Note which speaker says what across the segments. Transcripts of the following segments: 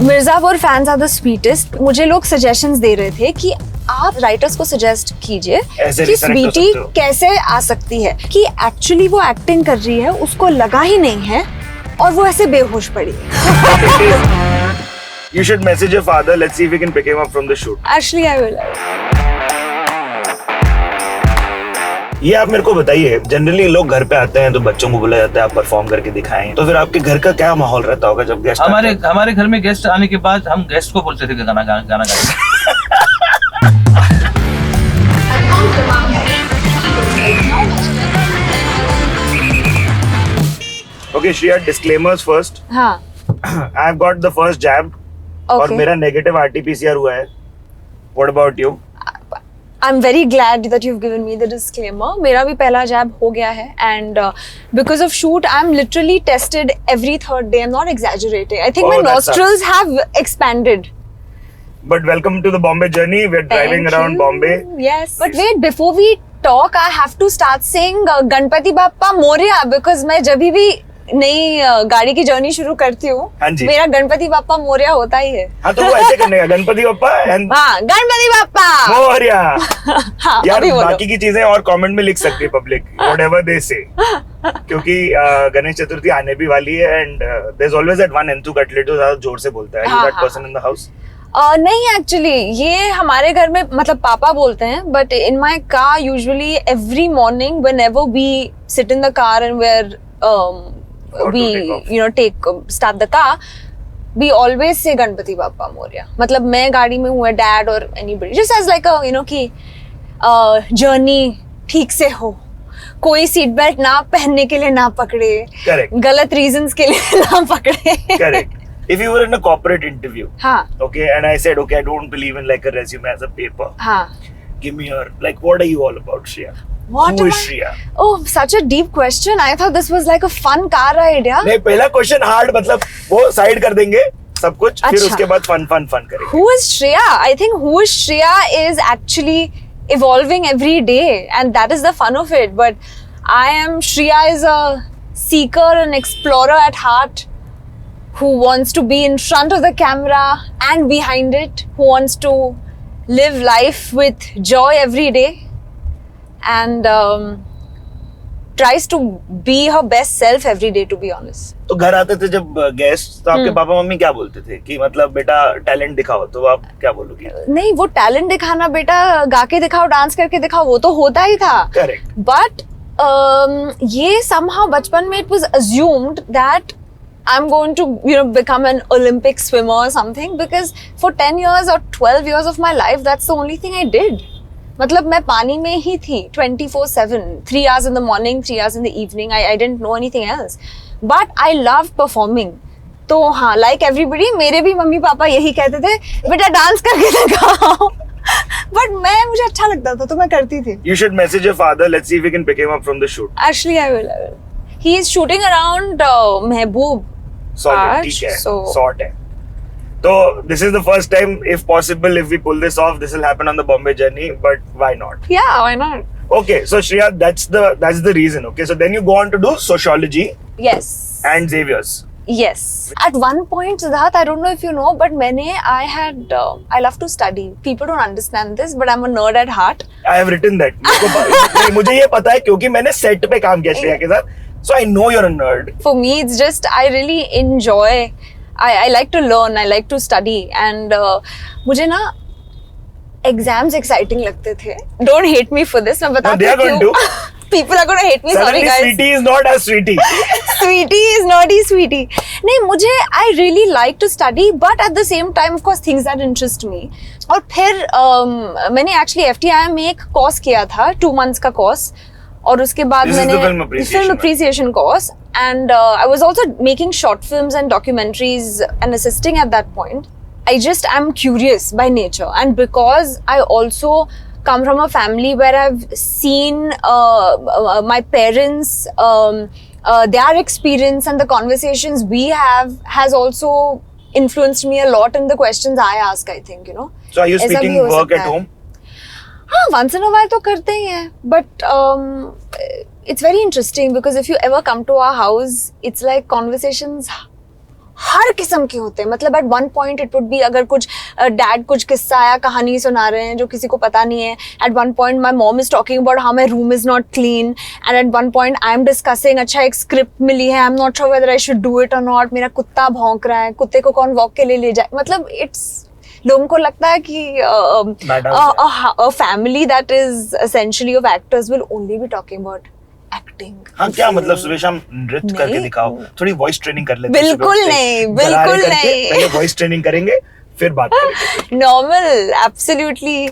Speaker 1: Mirzapur fans are the sweetest. मुझे लोग suggestions दे रहे थे कि आप राइटर्स को सजेस्ट कीजिए कि स्वीटी कैसे आ सकती है, कि एक्चुअली वो एक्टिंग कर रही है, उसको लगा ही नहीं है और वो ऐसे बेहोश पड़ी है।
Speaker 2: You should message your father. Let's see if we can pick him up from the shoot.
Speaker 1: Actually, I will.
Speaker 2: ये आप मेरे को बताइए, जनरली लोग घर पे आते हैं तो बच्चों को बोला जाता है आप परफॉर्म करके दिखाएं, तो फिर आपके घर का क्या माहौल रहता होगा जब गेस्ट
Speaker 3: हमारे घर में गेस्ट आने के बाद हम गेस्ट को बोलते थे कि गाना गाना
Speaker 2: Okay, Shreya, disclaimers first.
Speaker 1: हाँ.
Speaker 2: I've got the first jab.
Speaker 1: Okay.
Speaker 2: और मेरा नेगेटिव RT-PCR हुआ है. What about you?
Speaker 1: I'm very glad that you've given me the disclaimer. मेरा भी पहला जैब हो गया है and because of shoot, I'm literally tested every third day. I'm not exaggerating. I think my nostrils have expanded.
Speaker 2: But welcome to the Bombay journey. We're driving around Bombay.
Speaker 1: Yes. But wait, before we talk, I have to start saying Ganpati Bappa Moria because मैं जब भी नई गाड़ी की journey शुरू करती हूँ, मेरा गणपति बाप्पा मोरिया होता ही है।
Speaker 2: हाँ, तो वो ऐसे करने का गणपति बाप्पा
Speaker 1: हाँ, गणपति बाप्पा
Speaker 2: मोरिया।
Speaker 1: हाँ,
Speaker 2: यार बाकी की चीजें और कमेंट में लिख सकती है पब्लिक, व्हाटएवर दे से, क्योंकि गणेश चतुर्थी आने भी वाली है and there is always that one enthu cutlet जो ज्यादा जोर से बोलता है। You that person in the house?
Speaker 1: नहीं, एक्चुअली ये हमारे घर में मतलब पापा बोलते हैं, but in my car usually every morning whenever we sit in the car and where start the car, we always say Ganpati Bappa Moria. मतलब मैं गाड़ी में हूँ, dad और anybody, just as like a कि journey ठीक से हो, कोई सीट बेल्ट ना पहनने के लिए ना पकड़े,
Speaker 2: correct,
Speaker 1: गलत reasons के लिए ना पकड़े,
Speaker 2: correct. If you were in a corporate interview,
Speaker 1: हाँ,
Speaker 2: okay, and I said, okay, I don't believe in like a resume as a paper,
Speaker 1: हाँ,
Speaker 2: give me your, like, what are you all about, Shreya?
Speaker 1: What
Speaker 2: Who is Shreya?
Speaker 1: Oh, such a deep question. I thought this was like a fun car ride, yeah?
Speaker 2: नहीं, पहला question hard, मतलब वो side कर देंगे सब कुछ, फिर उसके बाद फन करेंगे।
Speaker 1: Who is Shreya? I think who is Shreya is actually evolving every day, and that is the fun of it. But Shreya is a seeker and explorer at heart, who wants to be in front of the camera and behind it, who wants to live life with joy every day. And tries to be her best self every day, to be honest.
Speaker 2: तो घर आते थे जब guest, तो आपके papa mummy क्या बोलते थे कि मतलब बेटा टैलेंट दिखाओ, तो आप क्या बोलोगी? नहीं, वो टैलेंट दिखाना, बेटा गा के दिखाओ, डांस करके दिखाओ, वो तो होता ही था। करेक्ट। बट ये somehow बचपन में it was assumed that I'm going to become an Olympic swimmer or something, because for 10 years or 12 years of my life that's the only thing I did. मतलब मैं पानी में ही थी 24/7, 3 hours in the morning, 3 hours in the evening. I didn't know anything else. But I love performing. तो हाँ, like everybody, मेरे भी mummy papa यही कहते थे, बेटा डांस करके दिखाओ। But मुझे अच्छा लगता था तो मैं करती थी। You should message your father. Let's see if we can pick him up from the shoot. Actually, I will. He is shooting around Mehboob. Solid, ठीक है, sort है। So this is the first time, if possible, if we pull this off, this will happen on the Bombay journey. But why not?
Speaker 1: Yeah, why not?
Speaker 2: Okay, so Shreya, that's the reason. Okay, so then you go on to do sociology.
Speaker 1: Yes.
Speaker 2: And Xavier's.
Speaker 1: Yes. At one point, Siddharth, I don't know if you know, but I love to study. People don't understand this, but I'm a nerd at heart.
Speaker 2: I have written that. मुझे ये पता है क्योंकि मैंने set पे काम किया श्रेया के साथ. So I know you're a nerd.
Speaker 1: For me, it's just I really enjoy. I like to learn, I like to study, and मुझे ना exams exciting लगते थे. Don't hate me for this. मैं बताती हूँ क्यों. People are going to hate me. Sorry guys.
Speaker 2: Sweetie is not as sweetie.
Speaker 1: Sweetie is not as sweetie. नहीं, मुझे I really like to study, but at the same time, of course, things that interest me. और फिर मैंने actually FTI में एक course किया था, 2 months का course. और उसके बाद मैंने film appreciation course, and I was also making short films and documentaries and assisting at that point. I'm curious by nature, and because I also come from a family where I've seen my parents, their experience and the conversations we have has also influenced me a lot in the questions I ask, I think,
Speaker 2: So are you speaking work at home?
Speaker 1: हाँ, once in a while तो करते ही हैं, but it's very interesting because if you ever come to our house, it's like conversations हर किस्म के होते हैं. मतलब at one point it would be अगर कुछ डैड कुछ किस्सा या कहानी सुना रहे हैं जो किसी को पता नहीं है. At one point my mom is talking about how my room is not clean, and at one point I am discussing अच्छा एक स्क्रिप्ट मिली है, I'm not sure whether I should do it or not. मेरा कुत्ता भौंक रहा है, कुत्ते को कौन वॉक के लिए ले जाए. मतलब it's लोगों को लगता है कि a family that is essentially of actors will only be talking about acting.
Speaker 2: हाँ क्या मतलब सुरेश, हम नृत्य करके दिखाओ, थोड़ी वॉइस ट्रेनिंग कर लेते हैं.
Speaker 1: बिल्कुल नहीं, बिल्कुल नहीं.
Speaker 2: पहले वॉइस ट्रेनिंग करेंगे फिर बात करेंगे.
Speaker 1: Normal, absolutely.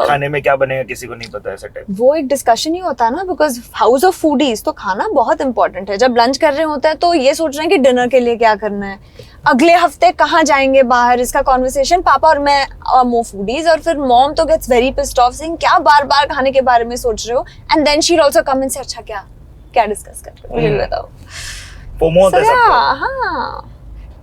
Speaker 2: खाने में क्या बनेगा किसी को नहीं पता ऐसा टाइप.
Speaker 1: वो एक डिस्कशन ही होता है ना, बिकॉज हाउस ऑफ फूडीज तो खाना बहुत इंपॉर्टेंट है. जब लंच कर रहे होते हैं तो ये सोच रहे हैं कि डिनर के लिए क्या करना है, अगले हफ्ते कहाँ जाएंगे बाहर, इसका कॉन्वर्सेशन पापा और मैं मोर फूडीज. और फिर मॉम तो gets very pissed off saying क्या बार बार खाने के बारे में सोच रहे हो. And then she will also come and से अच्छा क्या डिस्कस कर रहे हो, मुझे बताओ.
Speaker 2: FOMO होता है सबको.
Speaker 1: हाँ.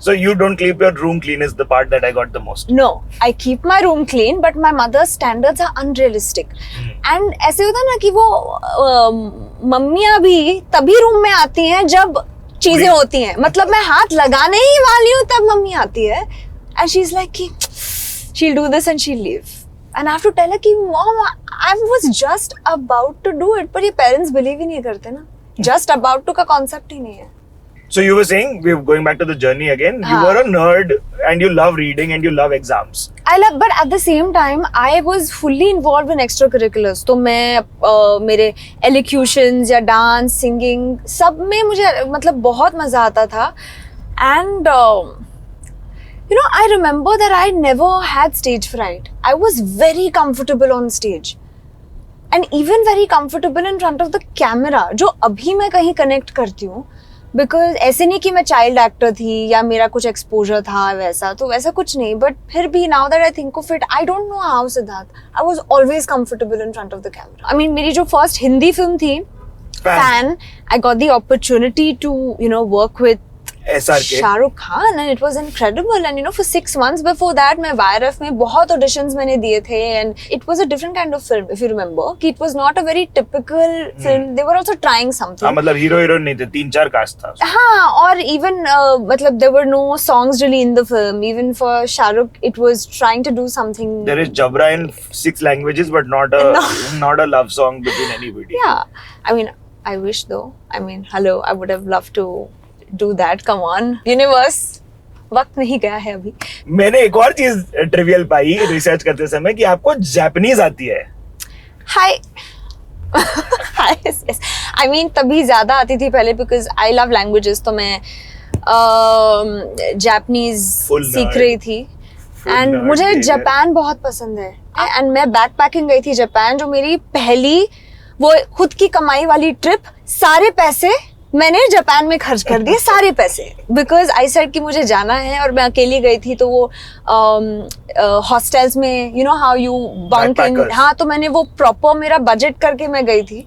Speaker 2: So you don't keep your room clean is the part that I got the most.
Speaker 1: No, I keep my room clean, but my mother's standards are unrealistic. And ऐसे होता है ना कि वो मम्मियाँ भी तभी रूम में आती हैं जब चीजें होती हैं. मतलब मैं हाथ लगाने ही वाली हूँ तब मम्मी आती है. And she's like कि she'll do this and she'll leave. And I have to tell her कि mom, I was just about to do it. पर ये parents believe ही नहीं करते ना. Just about to का concept ही नहीं है.
Speaker 2: So you were saying, we're going back to the journey again. You were a nerd and you love reading and you love exams.
Speaker 1: I love, but at the same time, I was fully involved in extracurriculars. तो मैं मेरे elocutions या dance, singing सब में मुझे मतलब बहुत मजा आता था. And you know, I remember that I never had stage fright. I was very comfortable on stage. And even very comfortable in front of the camera, जो अभी मैं कहीं connect करती हूँ. बिकॉज ऐसे नहीं कि मैं चाइल्ड एक्टर थी या मेरा कुछ एक्सपोजर था वैसा, तो वैसा कुछ नहीं. बट फिर भी now that I think of it, I don't know how Siddharth, I was always comfortable in front of the camera. I mean मेरी जो फर्स्ट हिंदी फिल्म थी Fan, I got the opportunity to you know work with Shahrukh Khan and it was incredible. And you know for 6 months before that मैं YRF में बहुत auditions मैंने दिए थे. And it was a different kind of film if you remember कि it was not a very typical film. They were also trying something.
Speaker 2: मतलब hero heroine नहीं थे, 3-4 कास्ट था.
Speaker 1: हाँ, और इवन मतलब there were no songs really in the film. Even for Shahrukh it was trying to do something.
Speaker 2: There is जबरा in 6 languages but not a love song between anybody.
Speaker 1: Yeah, I mean I wish though. I mean hello, I would have loved to do that. Come on, universe. वक्त नहीं गया है अभी.
Speaker 2: मैंने एक और चीज ट्रिवियल पाई रिसर्च करते समय कि आपको जापानीज आती है.
Speaker 1: हाय. I mean तभी ज्यादा आती थी पहले बिकॉज आई लव लैंग्वेजेस. तो मैं जापानीज सीख रही थी. एंड मुझे जापान बहुत पसंद है. एंड मैं बैकपैकिंग गई थी जापान, जो मेरी पहली वो खुद की कमाई वाली ट्रिप. सारे पैसे मैंने जापान में खर्च कर दिए, सारे पैसे. बिकॉज आई सेड कि मुझे जाना है, और मैं अकेली गई थी. तो वो हॉस्टल्स में you know how you bunk in. हाँ, तो मैंने वो प्रॉपर मेरा बजट करके मैं गई थी.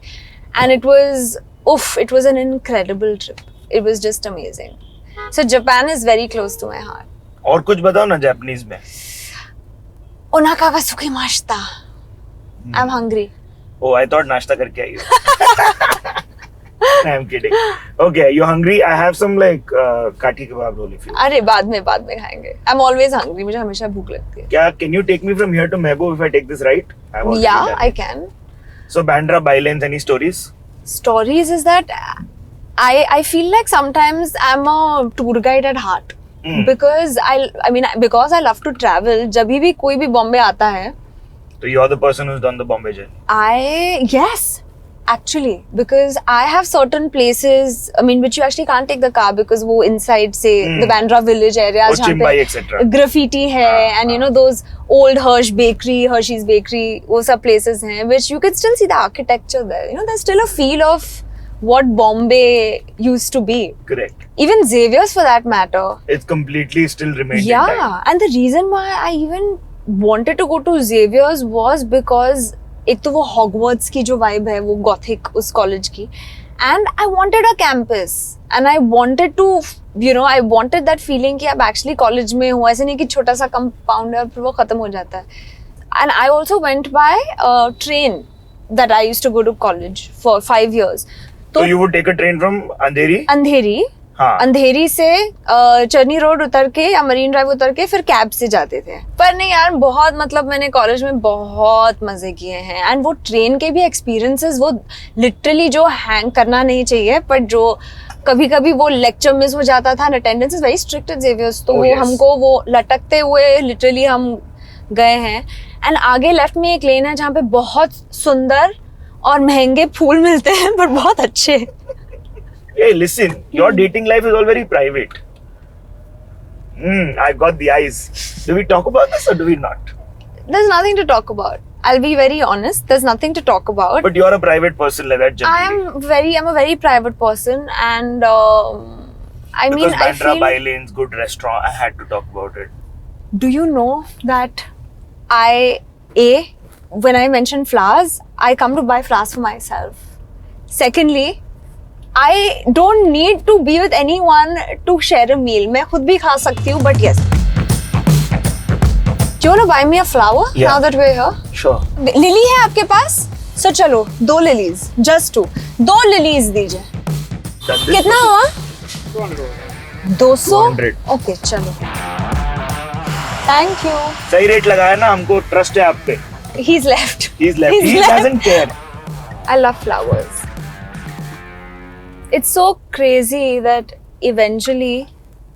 Speaker 1: And it was an incredible trip. It was just amazing. So Japan is very close to my heart.
Speaker 2: और कुछ बताओ ना जापानीज में.
Speaker 1: ओनाका गा सुकिमाशिता. I am hungry.
Speaker 2: Oh, I thought नाश्ता करके आई हो. I'm kidding. Okay, you're hungry? I have some like काठी kebab roll if you.
Speaker 1: अरे बाद में खाएंगे. I'm always hungry. मुझे हमेशा भूख लगती है.
Speaker 2: क्या can you take me from here to Mehboob if I take this right?
Speaker 1: Yeah, I can.
Speaker 2: So Bandra bylanes, any stories?
Speaker 1: Stories is that I feel like sometimes I'm a tour guide at heart. Because because I love to travel. जब भी कोई भी बॉम्बे आता है.
Speaker 2: So you're the person who's done the Bombay journey?
Speaker 1: Yes, actually, because I have certain places, I mean, which you actually can't take the car because वो inside say the Bandra village area जहाँ पे graffiti है, and you know those old Hershey's bakery, वो सब places हैं, which you can still see the architecture there. You know, there's still a feel of what Bombay used to be.
Speaker 2: Correct.
Speaker 1: Even Xavier's for that matter.
Speaker 2: It's completely still remained.
Speaker 1: Yeah, and the reason why I even wanted to go to Xavier's was because एक तो वो Hogwarts की जो vibe है, वो Gothic उस college की, and I wanted a campus, and I wanted to, you know, I wanted that feeling कि आप actually college में हो. ऐसे नहीं कि छोटा सा compound है और फिर वो खत्म हो जाता है. And I also went by train that I used to go to college for 5 years.
Speaker 2: So you would take a train from Andheri?
Speaker 1: Andheri.
Speaker 2: हाँ.
Speaker 1: अंधेरी से चर्नी रोड उतर के या मरीन ड्राइव उतर के फिर कैब से जाते थे. पर नहीं यार, बहुत मतलब मैंने कॉलेज में बहुत मजे किए हैं. एंड वो ट्रेन के भी एक्सपीरियंसेस, वो लिटरली जो हैंग करना नहीं चाहिए, पर जो कभी कभी वो लेक्चर मिस हो जाता था. Attendance is very strict at Xavier's, तो वो हमको वो लटकते हुए लिटरली हम गए हैं. एंड आगे लेफ्ट में एक लेन है जहाँ पे बहुत सुंदर और महंगे फूल मिलते हैं, पर बहुत अच्छे.
Speaker 2: Hey, listen, your dating life is all very private. I got the eyes. Do we talk about this or do we not?
Speaker 1: There's nothing to talk about. I'll be very honest. There's nothing to talk about.
Speaker 2: But you're a private person like that generally.
Speaker 1: I'm a very private person, and I mean,
Speaker 2: because
Speaker 1: I
Speaker 2: Bandra
Speaker 1: feel.
Speaker 2: By-Lanes, good restaurant. I had to talk about it.
Speaker 1: Do you know that when I mention flowers, I come to buy flowers for myself. Secondly, I don't need to be with anyone to share a meal. मैं खुद भी खा सकती हूँ, but yes. Do you want to buy me a flower?
Speaker 2: Yeah.
Speaker 1: Now that we're here.
Speaker 2: Sure.
Speaker 1: Lily है आपके पास? So चलो, 2 lilies, just 2. 2 lilies दीजिए. कितना हुआ? 200. Okay, चलो. Thank you.
Speaker 2: सही रेट लगाया ना, हमको ट्रस्ट है आप पे.
Speaker 1: He's left.
Speaker 2: He's left. He doesn't care.
Speaker 1: I love flowers. It's so crazy that eventually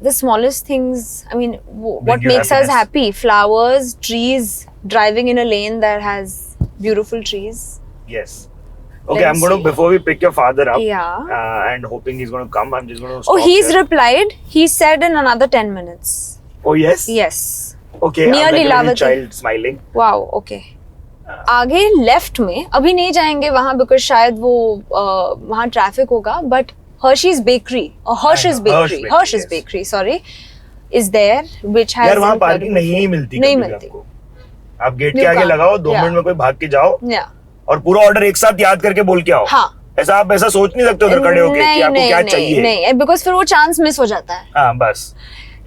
Speaker 1: the smallest things, I mean, what
Speaker 2: you
Speaker 1: makes us
Speaker 2: happiness.
Speaker 1: happy? Flowers, trees, driving in a lane that has beautiful trees.
Speaker 2: Yes. Okay, I'm going to, before we pick your father up,
Speaker 1: Yeah.
Speaker 2: And hoping he's going to come, I'm just going to stop
Speaker 1: Oh, he's
Speaker 2: here.
Speaker 1: replied. He said in another 10 minutes.
Speaker 2: Oh, yes?
Speaker 1: Yes.
Speaker 2: Okay,
Speaker 1: Near
Speaker 2: I'm like a little
Speaker 1: Lilavati.
Speaker 2: child smiling.
Speaker 1: Wow, okay. आगे left में अभी नहीं जाएंगे वहां, because शायद वो वहां traffic होगा. But Hershey's bakery, Hershey's bakery sorry, is there, which has.
Speaker 2: यार वहाँ पार्किंग नहीं मिलती.
Speaker 1: नहीं
Speaker 2: कभी भी
Speaker 1: मिलती.
Speaker 2: आपको. आप गेट के आगे लगाओ, 2 मिनट में कोई भाग के जाओ और पूरा ऑर्डर एक साथ याद करके बोल के आओ.
Speaker 1: हाँ.
Speaker 2: ऐसा आप ऐसा सोच नहीं सकते उधर खड़े होके कि आपको क्या चाहिए.
Speaker 1: नहीं, बिकॉज फिर वो चांस मिस हो जाता है.
Speaker 2: हाँ बस.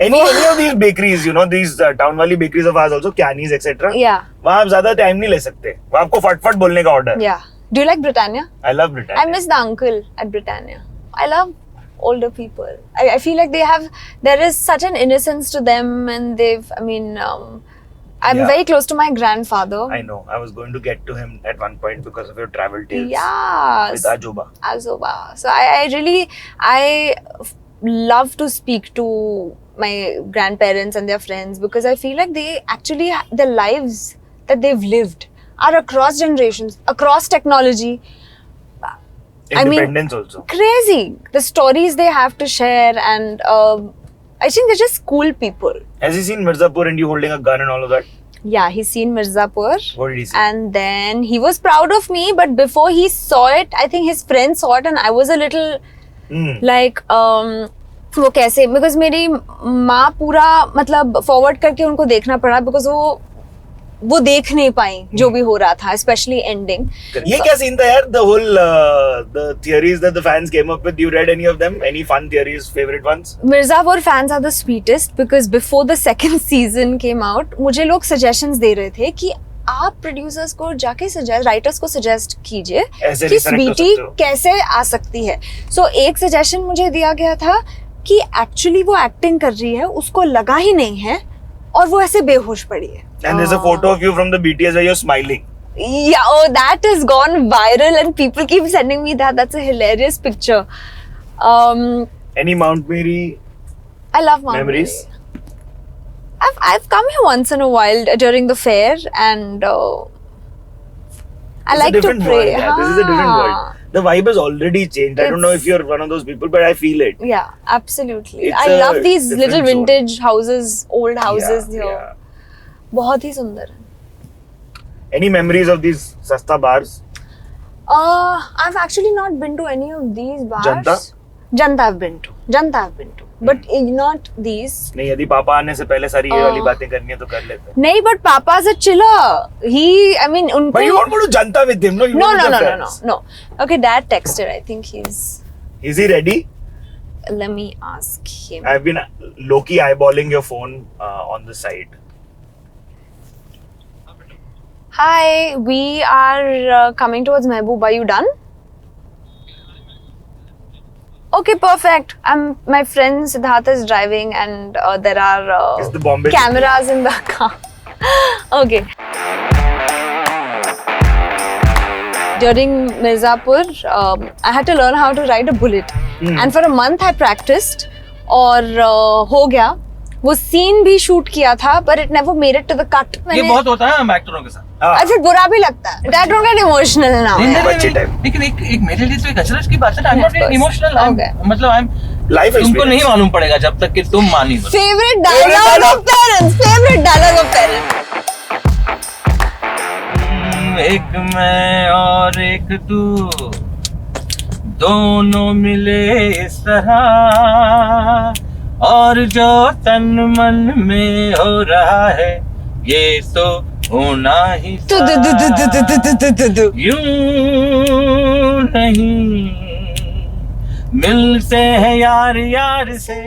Speaker 2: Any of these bakeries, you know, these town वाली bakeries of ours also, Cannies, etc.
Speaker 1: Yeah.
Speaker 2: वहाँ आप ज्यादा टाइम नहीं ले सकते. वहाँ आपको फटफट बोलने का order.
Speaker 1: Yeah. Do you like Britannia?
Speaker 2: I love Britannia.
Speaker 1: I miss the uncle at Britannia. I love older people. I feel like there is such an innocence to them, and I'm very close to my grandfather.
Speaker 2: I know. I was going to get to him at one point because of your travel tales.
Speaker 1: Yeah.
Speaker 2: With Ajoba.
Speaker 1: So I love to speak to my grandparents and their friends, because I feel like they actually, the lives that they've lived are across generations, across technology.
Speaker 2: Independence also.
Speaker 1: Crazy. The stories they have to share, and I think they're just cool people.
Speaker 2: Has he seen Mirzapur and you holding a gun and all of that?
Speaker 1: Yeah, he's seen Mirzapur.
Speaker 2: What did he say?
Speaker 1: And then he was proud of me, but before he saw it, I think his friends saw it, and I was a little like वो कैसे, because मेरी माँ पूरा मतलब forward करके उनको देखना पड़ा, बिकॉज वो देख नहीं पाई जो भी हो रहा था, स्पेशली एंडिंग.
Speaker 2: ये क्या सीन था यार? The whole the theories that the fans came up with, you read any of them? Any fun theories, favorite ones?
Speaker 1: Mirzapur fans are the sweetest, because before the second season came out, मुझे लोग suggestions दे रहे थे कि आप producers को जाके writers को suggest कीजिए कि स्वीटी कैसे आ सकती है. सो एक सजेशन मुझे दिया गया था कि एक्चुअली वो एक्टिंग कर रही है, उसको लगा ही नहीं है और वो ऐसे बेहोश पड़ी है.
Speaker 2: And there's a photo of you from the BTS where you're smiling.
Speaker 1: Yeah, oh, that has gone viral and people keep sending me that. That's a hilarious picture.
Speaker 2: Any Mount Mary?
Speaker 1: I love Mount
Speaker 2: memories?
Speaker 1: Mary. I've come here once in a while during the fair, and I like to pray.
Speaker 2: World, yeah. This is a different world. The vibe has already changed. I don't know if you're one of those people, but I feel it.
Speaker 1: Yeah, absolutely. I love these little vintage houses, old houses here. Yeah. बहुत ही सुंदर है.
Speaker 2: Any memories of these sasta bars?
Speaker 1: I've actually not been to any of these bars. Janta I've been to. But not these.
Speaker 2: नहीं, यदि पापा आने से पहले सारी ये वाली बातें करनी है तो कर लेते.
Speaker 1: नहीं, but Papa's a chiller. उनको.
Speaker 2: But you won't go to Janta with him, no? You
Speaker 1: No. Okay, Dad texted. I think he's.
Speaker 2: Is he ready?
Speaker 1: Let me ask him.
Speaker 2: I've been low-key eyeballing your phone on the side.
Speaker 1: Hi, we are coming towards Mehboob. Are you done? Okay, perfect. My friend Siddhartha is driving, and there are
Speaker 2: It's the Bombay
Speaker 1: cameras in the car. Okay. During Mirzapur, I had to learn how to ride a bullet, and for a month I practiced. और हो गया, वो scene भी shoot किया था, but it never made it to the cut.
Speaker 3: ये बहुत होता है हम एक्टरों के साथ।
Speaker 2: हाँ।
Speaker 1: और फिर बुरा भी लगता है। That don't get emotional now.
Speaker 3: लेकिन एक मेरे लिए तो एक अचरज की बात है ना, I'm not getting emotional. मतलब
Speaker 2: Life
Speaker 3: तुमको नहीं मालूम पड़ेगा जब तक कि तुम मानी बस।
Speaker 1: Favorite dialogue of parents. Favorite dialogue of parents.
Speaker 3: एक मैं और एक तू, दोनों मिले इस तरह, और जो तन मन में हो रहा है ये तो होना ही यूं नहीं मिलते हैं यार यार से।